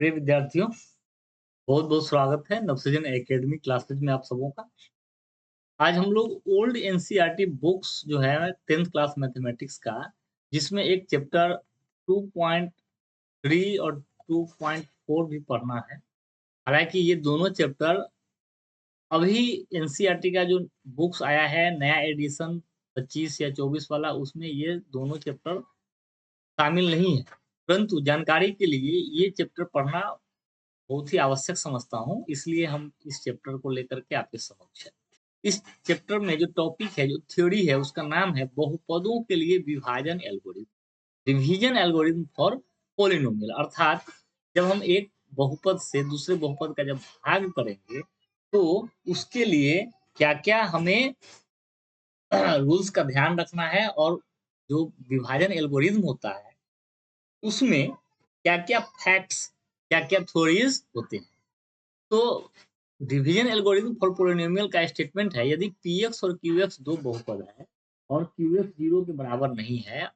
प्रिय विद्यार्थियों, बहुत बहुत स्वागत है नवसृजन एकेडमी क्लासेज में आप सबों का। आज हम लोग ओल्ड एनसीईआरटी बुक्स जो है 10th क्लास मैथमेटिक्स का, जिसमें एक चैप्टर 2.3 और 2.4 भी पढ़ना है। हालांकि ये दोनों चैप्टर अभी एनसीईआरटी का जो बुक्स आया है नया एडिशन 25 या 24 वाला, उसमें ये दोनों चैप्टर शामिल नहीं है। परंतु जानकारी के लिए ये चैप्टर पढ़ना बहुत ही आवश्यक समझता हूँ, इसलिए हम इस चैप्टर को लेकर के आपके समक्ष है। इस चैप्टर में जो टॉपिक है, जो थ्योरी है, उसका नाम है बहुपदों के लिए विभाजन algorithm, division algorithm for polynomial. अर्थात जब हम एक बहुपद से दूसरे बहुपद का जब भाग करेंगे तो उसके लिए क्या क्या हमें रूल्स का ध्यान रखना है, और जो विभाजन एल्गोरिथम होता है उसमें क्या क्या फैक्ट्स, क्या क्या थ्योरीज होते हैं। तो डिवीजन एल्गोरिथम फॉर पॉलिनोमियल का स्टेटमेंट है, यदि px और qx दो बहुपद है और qx 0 के बराबर नहीं है,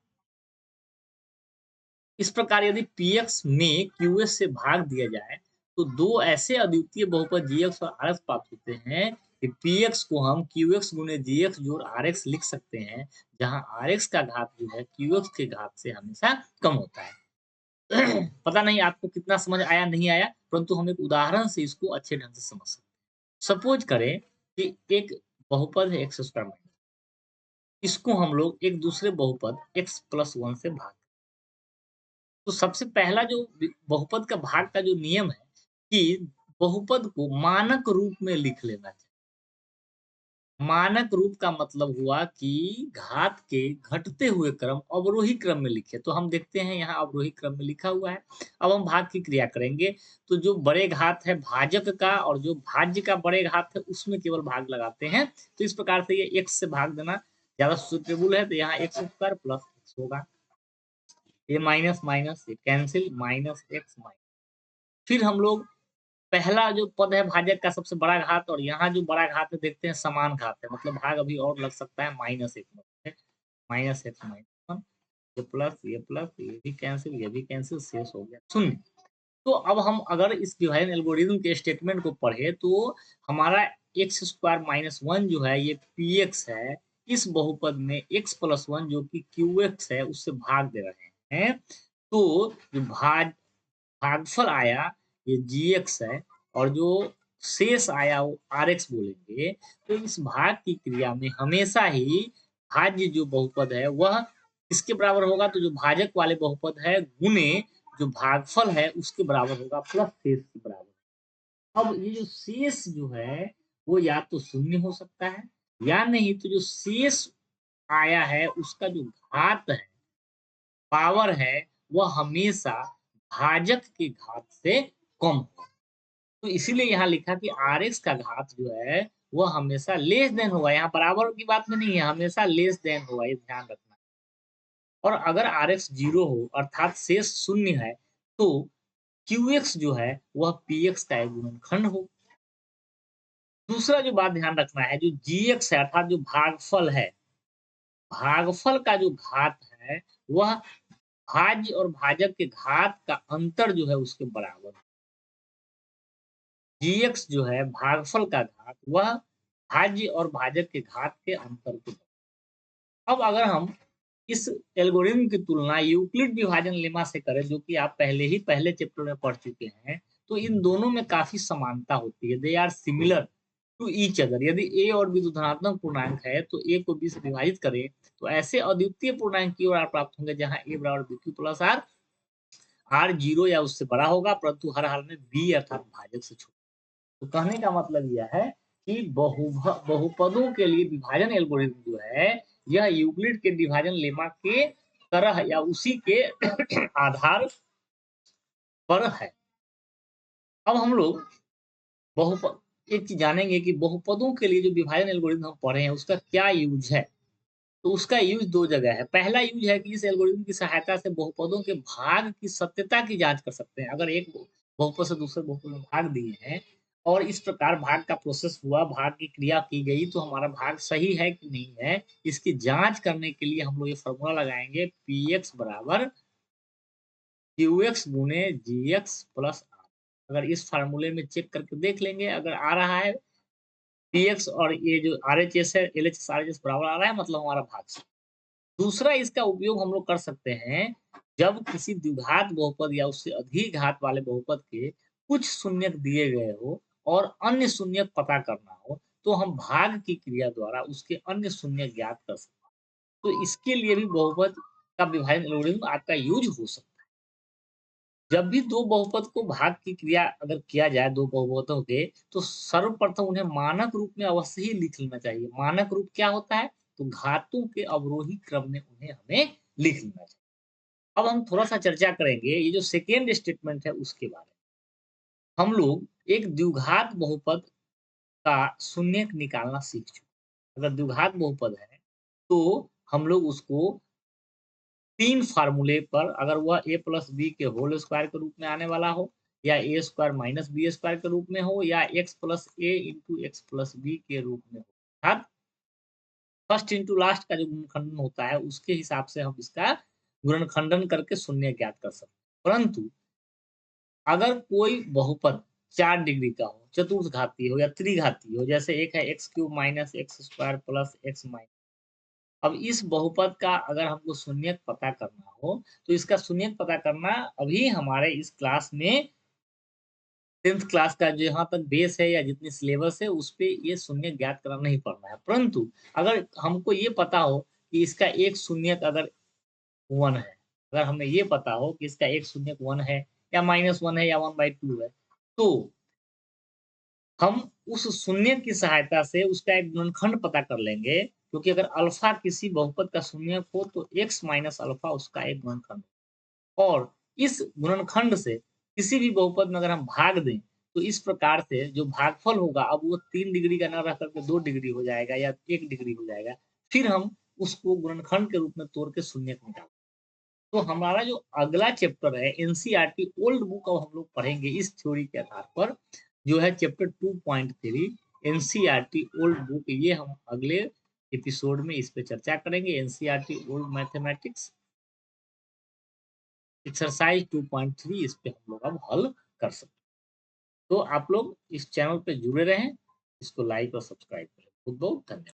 इस प्रकार यदि px में qs से भाग दिया जाए तो दो ऐसे अद्वितीय बहुपद gx और rx प्राप्त होते हैं कि px को हम qx गुने gx जोड़ rx लिख सकते हैं, जहां rx का घात जो है qx के घात से हमेशा कम होता है। पता नहीं आपको कितना समझ आया नहीं आया, परंतु हम एक उदाहरण से इसको अच्छे ढंग से समझ सकते हैं। सपोज करें कि एक बहुपद है एक्स स्क्वायर माइनस, इसको हम लोग एक दूसरे बहुपद x प्लस 1 से भाग। तो सबसे पहला जो बहुपद का भाग का जो नियम है कि बहुपद को मानक रूप में लिख लेना चाहिए। मानक रूप का मतलब हुआ कि घात के घटते हुए क्रम अवरोही क्रम में लिखे। तो हम देखते हैं यहाँ अवरोही क्रम में लिखा हुआ है। अब हम भाग की क्रिया करेंगे तो जो बड़े घात है भाजक का और जो भाज्य का बड़े घात है उसमें केवल भाग लगाते हैं। तो इस प्रकार से ये x से भाग देना ज्यादा सुटेबल है। तो यहाँ एक्स स्क्वायर प्लस एक्स होगा, ये माइनस माइनस ये कैंसिल, माइनस एक्स माइनस। फिर हम लोग पहला जो पद है भाजक का सबसे बड़ा घात, और यहाँ जो बड़ा घात है देखते हैं समान घात है, मतलब भाग अभी और लग सकता है, माइनस एक में माइनस एक्स माइनस वन, ये प्लस ये भी कैंसिल, ये भी कैंसिल, शेष हो गया शून्य। तो अब हम अगर इस डिवाइजन एल्गोरिथम के स्टेटमेंट को पढ़े तो हमारा एक्स स्क्वायर माइनस वन जो है ये पी एक्स है, इस बहुपद में एक्स प्लस वन जो कि क्यू एक्स है उससे भाग दे रहे हैं। तो जो भागफल आया ये जी एक्स है, और जो शेष आया वो आर एक्स बोलेंगे। तो इस भाग की क्रिया में हमेशा ही भाज्य जो बहुपद है वह किसके बराबर होगा, तो जो भाजक वाले बहुपद है गुने जो भागफल है उसके बराबर होगा, प्लस शेष के बराबर। अब ये जो शेष जो है वो या तो शून्य हो सकता है, या नहीं तो जो शेष आया है उसका जो घात है, पावर है, वह हमेशा भाजक के घात से कम हो। तो इसीलिए यहाँ लिखा कि आर एक्स का घात जो है वह हमेशा लेस देन होगा। यहाँ बराबर की बात में नहीं है, हमेशा लेस देन होगा, ये ध्यान रखना। और अगर आर एक्स 0 हो अर्थात शेष शून्य है तो क्यू एक्स जो है वह पी एक्स का एक गुणनखंड हो। दूसरा जो बात ध्यान रखना है, जो जी एक्स है अर्थात जो भागफल है, भागफल का जो घात है वह भाज्य और भाजक के घात का अंतर जो है उसके बराबर। जी एक्स जो है भागफल का घात वह भाज्य और भाजक के घात के अंतर के बराबर। अब अगर हम इस एल्गोरिथम की तुलना यूक्लिड विभाजन लेमा से करें, जो कि आप पहले चैप्टर में पढ़ चुके हैं, तो इन दोनों में काफी समानता होती है। They are similar to each other. यदि ए और बी धनात्मक पूर्णांक है तो ए को बी से विभाजित करें तो ऐसे अद्वितीय पूर्णांक की ओर प्राप्त होंगे जहां ए बराबर b q plus r, r 0 या उससे बड़ा होगा, परंतु हर हाल में बी अर्थात भाजक से छोटा। तो कहने का मतलब यह है कि बहुपदों के लिए विभाजन एल्गोरिथम जो है यह यूक्लिड के विभाजन लेमा के तरह या उसी के आधार पर है। अब हम लोग बहुपद एक चीज जानेंगे कि बहुपदों के लिए जो विभाजन एल्गोरिथम हम पढ़े हैं उसका क्या यूज है। तो उसका यूज दो जगह है। पहला यूज है कि इस एल्गोरिथम की सहायता से बहुपदों के भाग की सत्यता की जांच कर सकते हैं। अगर एक बहुपद से दूसरे बहुपद में भाग दिए हैं और इस प्रकार भाग का प्रोसेस हुआ, भाग की क्रिया की गई, तो हमारा भाग सही है कि नहीं है, इसकी जांच करने के लिए हम लोग ये फॉर्मूला लगाएंगे, पी एक्स बराबर क्यू एक्स गुने जी एक्स प्लस आर। अगर इस फार्मूले में चेक करके देख लेंगे, अगर आ रहा है पीएक्स और ये जो आरएचएस है, एलएचएस, आरएचएस बराबर आ रहा है मतलब हमारा भाग सही। दूसरा इसका उपयोग हम लोग कर सकते हैं, जब किसी द्विघात बहुपद या उससे अधिक घात वाले बहुपद के कुछ शून्यक दिए गए हो और अन्य शून्यक पता करना हो, तो हम भाग की क्रिया द्वारा उसके अन्य शून्यक ज्ञात कर सकते हैं। तो इसके लिए भी बहुपद का विभाजन एल्गोरिथम आपका यूज हो सकता है। जब भी दो बहुपद को भाग की क्रिया अगर किया जाए दो बहुपदों के, तो सर्वप्रथम उन्हें मानक रूप में अवश्य ही लिख लेना चाहिए। मानक रूप क्या होता है? तो घातों के अवरोही क्रम में उन्हें हमें लिख लेना चाहिए। अब हम थोड़ा-सा चर्चा करेंगे ये जो सेकेंड स्टेटमेंट है उसके बारे में। हम लोग एक द्विघात बहुपद का शून्यक निकालना सीख चुके हैं। अगर द्विघात बहुपद है, तो हम लोग उसको 3 फ़ॉर्मूले पर, अगर वह a प्लस b के होल स्क्वायर के रूप में आने वाला हो, या a square minus b square के रूप में हो, या x plus a into x plus b के रूप में हो। अर्थात फर्स्ट इंटू लास्ट का जो गुणनखंडन होता है, उसके हिसाब से हम इसका गुणनखंडन करके शून्य ज्ञात कर सकते हैं। परंतु अगर कोई बहुपद 4 डिग्री का हो, चतुर्थघाती हो या त्रिघाती हो, जैसे एक है x cube minus x square plus x minus, अब इस बहुपद का अगर हमको शून्यक पता करना हो, तो इसका शून्यक पता करना अभी हमारे इस क्लास में 10th क्लास का जो यहाँ तक बेस है या जितनी सिलेबस है, उस पे ये शून्यक ज्ञात करना नहीं पड़ना है। परंतु अगर हमको ये पता हो कि इसका एक शून्यक अगर 1 है, अगर हमें ये पता हो कि इसका एक शून्यक 1 है या -1 है या 1/2 है, तो हम उस शून्य की सहायता से उसका एक गुणनखंड पता कर लेंगे, क्योंकि अगर अल्फा किसी बहुपद का शून्यक हो तो x माइनस अल्फा उसका एक गुणनखंड हो। और इस गुणनखंड से किसी भी बहुपद में अगर हम भाग दें, तो इस प्रकार से जो भागफल होगा, अब वो 3 डिग्री का ना रह करके 2 डिग्री हो जाएगा या 1 डिग्री हो जाएगा। फिर हम उसको गुणनखंड के रूप में तोड़ के शून्यक निकालेंगे। तो हमारा जो अगला चैप्टर है एनसीईआरटी ओल्ड बुक, अब हम लोग पढ़ेंगे इस थ्योरी के आधार पर, जो है चैप्टर 2.3 एनसीईआरटी ओल्ड बुक। ये हम अगले एपिसोड में इस पे चर्चा करेंगे। एनसीईआरटी ओल्ड मैथमेटिक्स एक्सरसाइज 2.3 इस पे हम लोग अब हल कर सकते हैं। तो आप लोग इस चैनल पे जुड़े रहें, इसको लाइक और सब्सक्राइब करें। बहुत बहुत धन्यवाद।